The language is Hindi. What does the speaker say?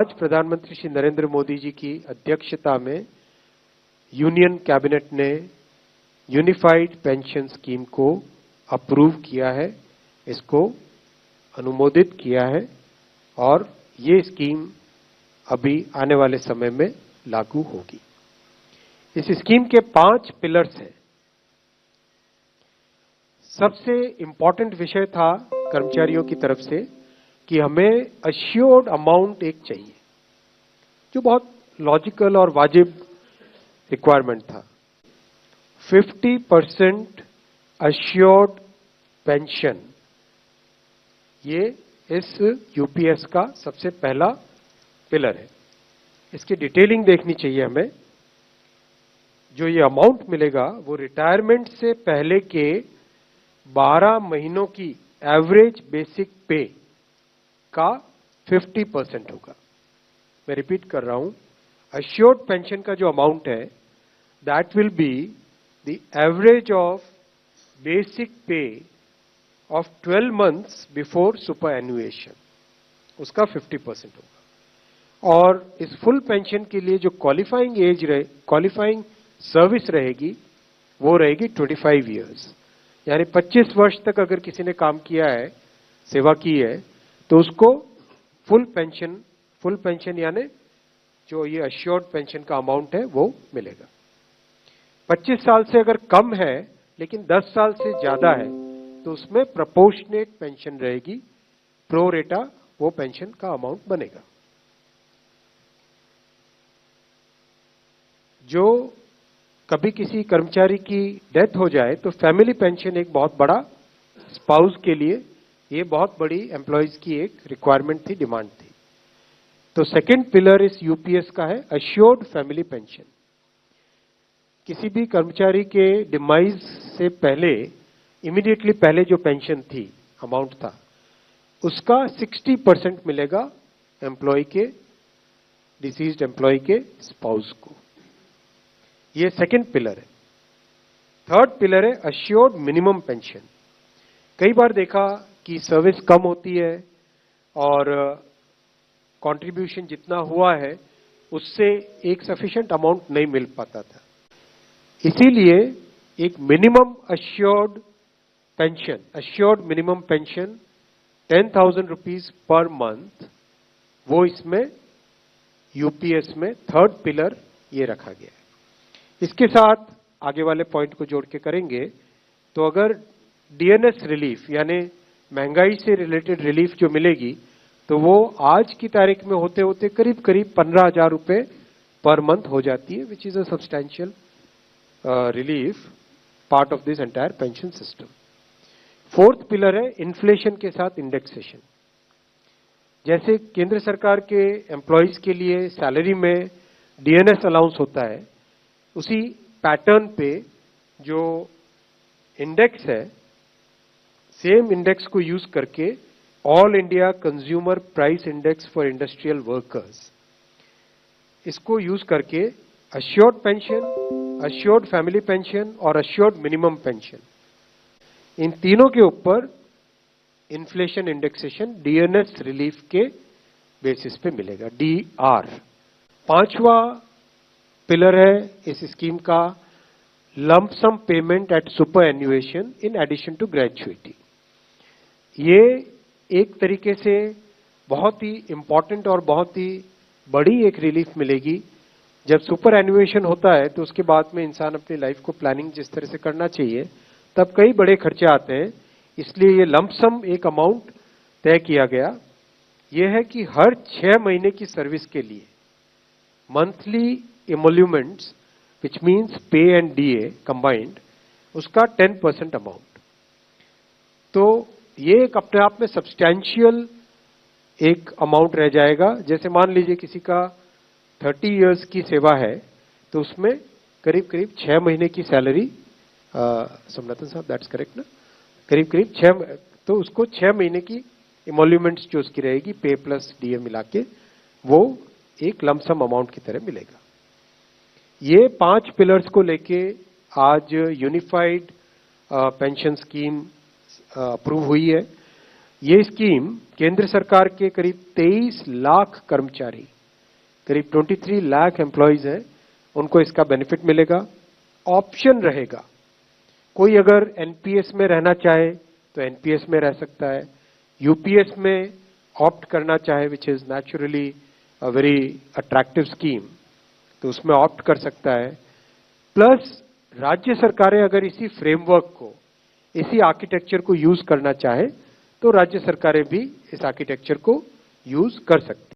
आज प्रधानमंत्री श्री नरेंद्र मोदी जी की अध्यक्षता में यूनियन कैबिनेट ने यूनिफाइड पेंशन स्कीम को अप्रूव किया है, इसको अनुमोदित किया है और ये स्कीम अभी आने वाले समय में लागू होगी। इस स्कीम के 5 पिलर्स हैं। सबसे इंपॉर्टेंट विषय था कर्मचारियों की तरफ से कि हमें अश्योर्ड अमाउंट एक चाहिए, जो बहुत लॉजिकल और वाजिब रिक्वायरमेंट था। 50% अश्योर्ड पेंशन, ये इस यूपीएस का सबसे पहला पिलर है। इसकी डिटेलिंग देखनी चाहिए हमें। जो ये अमाउंट मिलेगा वो रिटायरमेंट से पहले के 12 महीनों की एवरेज बेसिक पे का 50% होगा। मैं रिपीट कर रहा हूं, अश्योर्ड पेंशन का जो अमाउंट है that will be the average of basic पे ऑफ 12 मंथ्स बिफोर सुपर एनुएशन, उसका 50% होगा। और इस फुल पेंशन के लिए जो क्वालिफाइंग सर्विस रहेगी वो रहेगी 25 इयर्स, यानी 25 वर्ष तक अगर किसी ने काम किया है, सेवा की है, तो उसको फुल पेंशन यानी जो ये अश्योर्ड पेंशन का अमाउंट है वो मिलेगा। 25 साल से अगर कम है लेकिन 10 साल से ज्यादा है तो उसमें प्रोपोर्शनेट पेंशन रहेगी, प्रो रेटा वो पेंशन का अमाउंट बनेगा। जो कभी किसी कर्मचारी की डेथ हो जाए तो फैमिली पेंशन एक बहुत बड़ा, स्पाउस के लिए ये बहुत बड़ी एम्प्लॉयज की एक रिक्वायरमेंट थी, डिमांड थी। तो सेकंड पिलर इस यूपीएस का है अश्योर्ड फैमिली पेंशन। किसी भी कर्मचारी के डिमाइज से पहले, इमीडिएटली पहले जो पेंशन थी, अमाउंट था, उसका 60% मिलेगा एम्प्लॉय के, डिसीज्ड एम्प्लॉय के स्पाउस को। ये सेकंड पिलर है। थर्ड पिलर है अश्योर्ड मिनिमम पेंशन। कई बार देखा कि सर्विस कम होती है और कंट्रीब्यूशन जितना हुआ है उससे एक सफिशिएंट अमाउंट नहीं मिल पाता था, इसीलिए एक minimum assured pension, assured minimum pension 10,000 rupees per month, वो इसमें यूपीएस में थर्ड पिलर ये रखा गया है। इसके साथ आगे वाले पॉइंट को जोड़ के करेंगे तो अगर डीएनएस रिलीफ यानी महंगाई से रिलेटेड रिलीफ जो मिलेगी तो वो आज की तारीख में होते होते करीब करीब 15,000 रुपए पर मंथ हो जाती है, which is a substantial relief part of this entire pension system. Fourth pillar है इन्फ्लेशन के साथ इंडेक्सेशन। जैसे केंद्र सरकार के एम्प्लॉयज के लिए सैलरी में डीएनएस अलाउंस होता है, उसी पैटर्न पे जो इंडेक्स है, सेम इंडेक्स को यूज करके all India consumer price index for industrial workers, इसको यूज करके assured pension, assured family pension और अश्योर्ड मिनिमम पेंशन, इन तीनों के ऊपर इन्फ्लेशन इंडेक्सेशन डीएनएस रिलीफ के बेसिस पे मिलेगा, डीआर। पांचवा पिलर है इस स्कीम का lump sum payment at superannuation in addition to gratuity. ये एक तरीके से बहुत ही इंपॉर्टेंट और बहुत ही बड़ी एक रिलीफ मिलेगी। जब सुपर एन्युएशन होता है तो उसके बाद में इंसान अपनी लाइफ को प्लानिंग जिस तरह से करना चाहिए तब कई बड़े खर्चे आते हैं, इसलिए ये लंप सम एक अमाउंट तय किया गया। यह है कि हर 6 महीने की सर्विस के लिए monthly emoluments, which means pay and DA combined, उसका 10% अमाउंट। तो ये एक अपने आप में सब्सटैंशियल एक अमाउंट रह जाएगा। जैसे मान लीजिए किसी का 30 इयर्स की सेवा है तो उसमें करीब करीब 6 महीने की सैलरी, समनाथन साहब दैट्स करेक्ट ना, करीब करीब 6, तो उसको 6 महीने की emoluments जो उसकी रहेगी पे प्लस डीए मिला के, वो एक लमसम अमाउंट की तरह मिलेगा। ये 5 पिलर्स को लेके आज यूनिफाइड पेंशन स्कीम अप्रूव हुई है। ये स्कीम केंद्र सरकार के करीब 23 लाख कर्मचारी, करीब 23 लाख एम्प्लॉइज हैं, उनको इसका बेनिफिट मिलेगा। ऑप्शन रहेगा, कोई अगर एनपीएस में रहना चाहे तो एनपीएस में रह सकता है, यूपीएस में ऑप्ट करना चाहे, which is naturally a very attractive scheme, तो उसमें ऑप्ट कर सकता है। प्लस राज्य सरकारें अगर इसी फ्रेमवर्क को, इसी आर्किटेक्चर को यूज करना चाहे तो राज्य सरकारें भी इस आर्किटेक्चर को यूज कर सकती हैं।